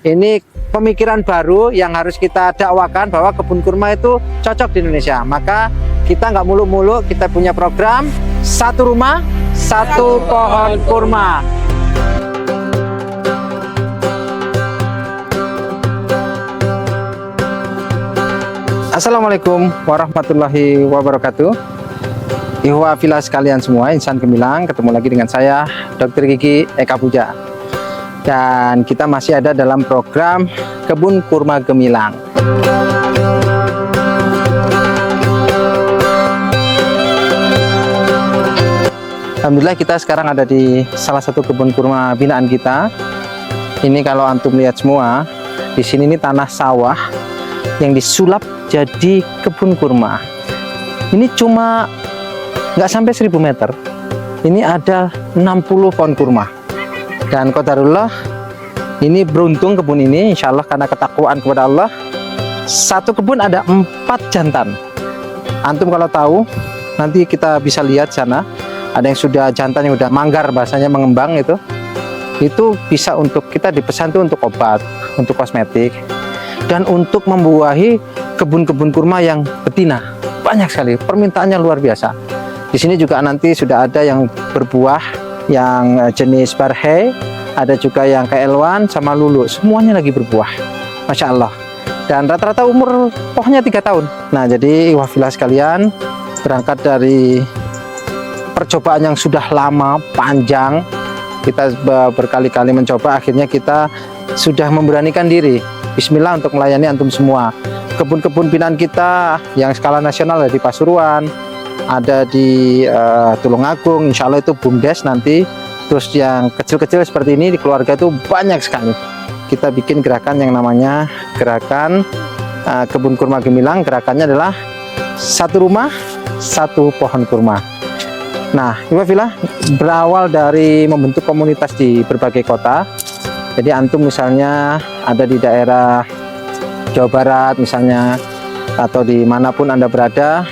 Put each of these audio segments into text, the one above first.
Ini pemikiran baru yang harus kita dakwakan bahwa kebun kurma itu cocok di Indonesia. Maka kita nggak muluk-muluk, kita punya program satu rumah, satu pohon kurma. Assalamualaikum warahmatullahi wabarakatuh. Ihwa villa sekalian semua, insan gemilang, ketemu lagi dengan saya Dr. Gigi Eka Puja. Dan kita masih ada dalam program Kebun Kurma Gemilang. Alhamdulillah kita sekarang ada di salah satu kebun kurma binaan kita. Ini kalau antum lihat semua, di sini ini tanah sawah yang disulap jadi kebun kurma. Ini cuma nggak sampai 1000 meter. Ini ada 60 pohon kurma. Dan qadarullah, ini beruntung kebun ini, insya Allah karena ketakwaan kepada Allah. Satu kebun ada 4 jantan. Antum kalau tahu, nanti kita bisa lihat sana. Ada yang sudah jantan yang udah manggar, bahasanya mengembang itu bisa untuk kita dipesan tuh untuk obat, untuk kosmetik, dan untuk membuahi kebun-kebun kurma yang betina. Banyak sekali, permintaannya luar biasa. Di sini juga nanti sudah ada yang berbuah, yang jenis barhe, ada juga yang KL1 sama lulu, semuanya lagi berbuah, Masya Allah. Dan rata-rata umur pohonnya 3 tahun. Nah, jadi wafila sekalian, berangkat dari percobaan yang sudah lama, panjang, kita berkali-kali mencoba, akhirnya kita sudah memberanikan diri. Bismillah untuk melayani antum semua. Kebun-kebun binaan kita yang skala nasional ada di Pasuruan, ada di Tulungagung, insya Allah itu BUMDes nanti. Terus yang kecil-kecil seperti ini di keluarga itu banyak sekali. Kita bikin gerakan yang namanya gerakan Kebun Kurma Gemilang. Gerakannya adalah satu rumah, satu pohon kurma. Nah, Iwafillah berawal dari membentuk komunitas di berbagai kota. Jadi antum misalnya ada di daerah Jawa Barat misalnya, atau dimanapun Anda berada,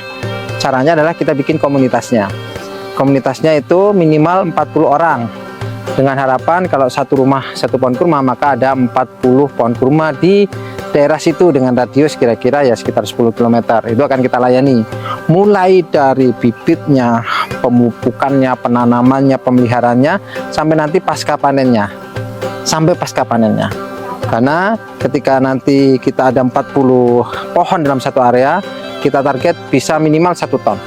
caranya adalah kita bikin komunitasnya. Komunitasnya itu minimal 40 orang. Dengan harapan kalau satu rumah satu pohon kurma, maka ada 40 pohon kurma di daerah situ dengan radius kira-kira ya sekitar 10 km. Itu akan kita layani. Mulai dari bibitnya, pemupukannya, penanamannya, pemeliharannya, sampai nanti pasca panennya. Karena ketika nanti kita ada 40 pohon dalam satu area, kita target bisa minimal 1 ton.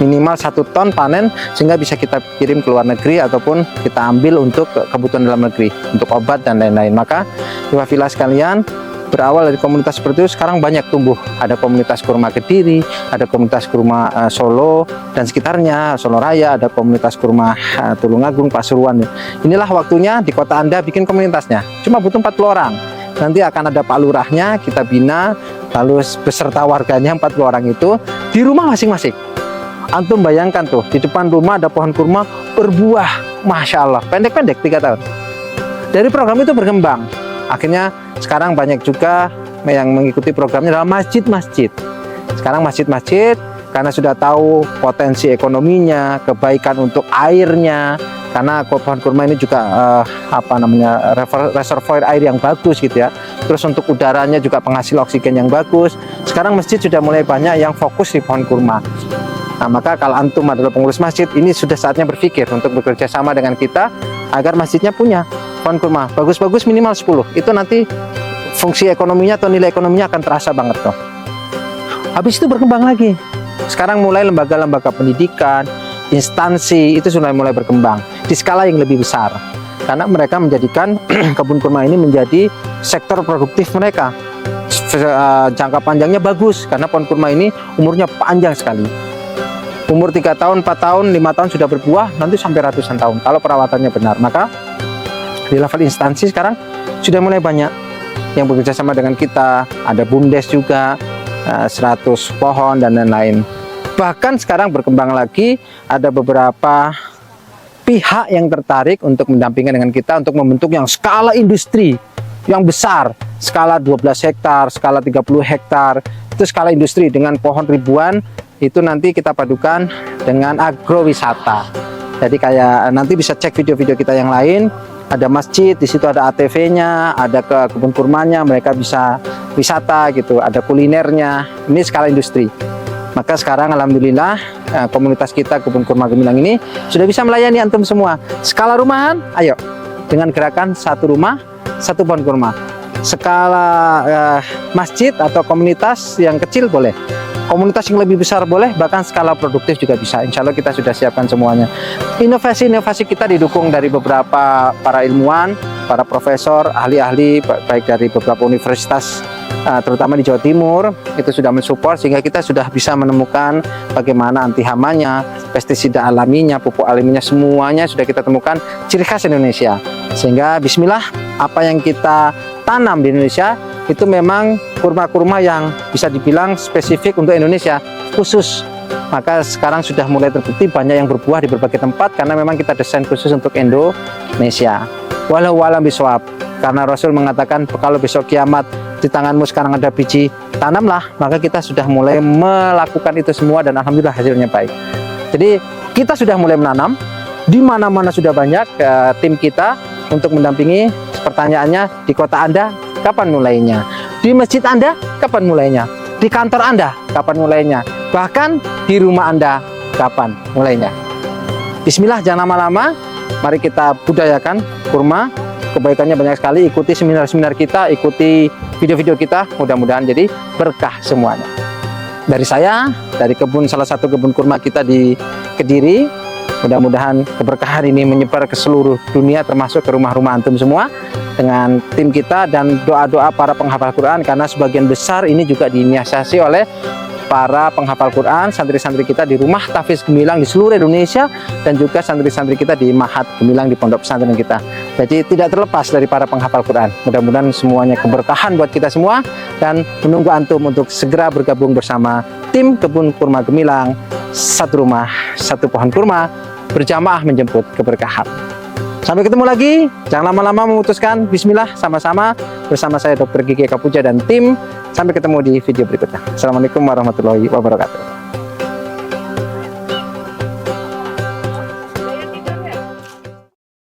Minimal 1 ton panen, sehingga bisa kita kirim ke luar negeri ataupun kita ambil untuk kebutuhan dalam negeri, untuk obat dan lain-lain. Maka wafila sekalian, berawal dari komunitas seperti itu, sekarang banyak tumbuh. Ada komunitas kurma Kediri, ada komunitas kurma Solo dan sekitarnya, Solo Raya, ada komunitas kurma Tulungagung, Pasuruan. Inilah waktunya di kota Anda bikin komunitasnya. Cuma butuh 40 orang. Nanti akan ada Pak Lurahnya, kita bina, lalu beserta warganya 40 orang itu di rumah masing-masing. Antum bayangkan tuh, di depan rumah ada pohon kurma berbuah, Masya Allah, pendek-pendek 3 tahun. Dari program itu berkembang. Akhirnya sekarang banyak juga yang mengikuti programnya dalam masjid-masjid. Sekarang masjid-masjid karena sudah tahu potensi ekonominya, kebaikan untuk airnya, karena pohon kurma ini juga reservoir air yang bagus gitu ya. Terus untuk udaranya juga penghasil oksigen yang bagus. Sekarang masjid sudah mulai banyak yang fokus di pohon kurma. Nah, maka kalau antum adalah pengurus masjid, ini sudah saatnya berpikir untuk bekerja sama dengan kita agar masjidnya punya pohon kurma bagus-bagus minimal 10. Itu nanti fungsi ekonominya atau nilai ekonominya akan terasa banget tuh. Habis itu berkembang lagi. Sekarang mulai lembaga-lembaga pendidikan, instansi itu sudah mulai berkembang di skala yang lebih besar. Karena mereka menjadikan kebun kurma ini menjadi sektor produktif mereka. Jangka panjangnya bagus karena pohon kurma ini umurnya panjang sekali. Umur 3 tahun, 4 tahun, 5 tahun sudah berbuah, nanti sampai ratusan tahun kalau perawatannya benar. Maka di level instansi sekarang sudah mulai banyak yang bekerja sama dengan kita. Ada BUMDes juga, 100 pohon dan lain-lain. Bahkan sekarang berkembang lagi, ada beberapa pihak yang tertarik untuk mendampingkan dengan kita untuk membentuk yang skala industri yang besar, skala 12 hektar, skala 30 hektar, itu skala industri dengan pohon ribuan. Itu nanti kita padukan dengan agrowisata. Jadi kayak nanti bisa cek video-video kita yang lain, ada masjid, di situ ada ATV-nya, ada ke kebun kurmanya, mereka bisa wisata gitu, ada kulinernya. Ini skala industri. Maka sekarang alhamdulillah komunitas kita Kebun Kurma Gemilang ini sudah bisa melayani antum semua. Skala rumahan, ayo dengan gerakan satu rumah, satu pohon kurma. Skala masjid atau komunitas yang kecil boleh. Komunitas yang lebih besar boleh, bahkan skala produktif juga bisa. Insya Allah kita sudah siapkan semuanya. Inovasi-inovasi kita didukung dari beberapa para ilmuwan, para profesor, ahli-ahli, baik dari beberapa universitas, terutama di Jawa Timur, itu sudah mensupport sehingga kita sudah bisa menemukan bagaimana anti hamanya, pestisida alaminya, pupuk alaminya, semuanya sudah kita temukan ciri khas Indonesia. Sehingga bismillah, apa yang kita tanam di Indonesia itu memang kurma-kurma yang bisa dibilang spesifik untuk Indonesia khusus. Maka sekarang sudah mulai terbukti banyak yang berbuah di berbagai tempat karena memang kita desain khusus untuk Indonesia. Walau alam bisawab, karena Rasul mengatakan kalau besok kiamat di tanganmu sekarang ada biji, tanamlah. Maka kita sudah mulai melakukan itu semua dan alhamdulillah hasilnya baik. Jadi kita sudah mulai menanam, di mana-mana sudah banyak tim kita untuk mendampingi. Pertanyaannya, di kota Anda kapan mulainya? Di masjid Anda kapan mulainya? Di kantor Anda kapan mulainya? Bahkan di rumah Anda kapan mulainya? Bismillah, jangan lama-lama. Mari kita budayakan kurma. Kebaikannya banyak sekali. Ikuti seminar-seminar kita, ikuti video-video kita. Mudah-mudahan jadi berkah semuanya. Dari saya, dari salah satu kebun kurma kita di Kediri, mudah-mudahan keberkahan ini menyebar ke seluruh dunia, termasuk ke rumah-rumah antum semua, dengan tim kita dan doa-doa para penghafal Quran, karena sebagian besar ini juga diinisiasi oleh para penghafal Quran, santri-santri kita di rumah Tahfiz Gemilang di seluruh Indonesia, dan juga santri-santri kita di Mahat Gemilang di pondok pesantren kita. Jadi tidak terlepas dari para penghafal Quran. Mudah-mudahan semuanya keberkahan buat kita semua, dan menunggu antum untuk segera bergabung bersama tim Kebun Kurma Gemilang, satu rumah, satu pohon kurma, berjamaah menjemput keberkahan. Sampai ketemu lagi, jangan lama-lama memutuskan. Bismillah, sama-sama bersama saya Dr. Gigi Eka Puja dan tim. Sampai ketemu di video berikutnya. Assalamualaikum warahmatullahi wabarakatuh.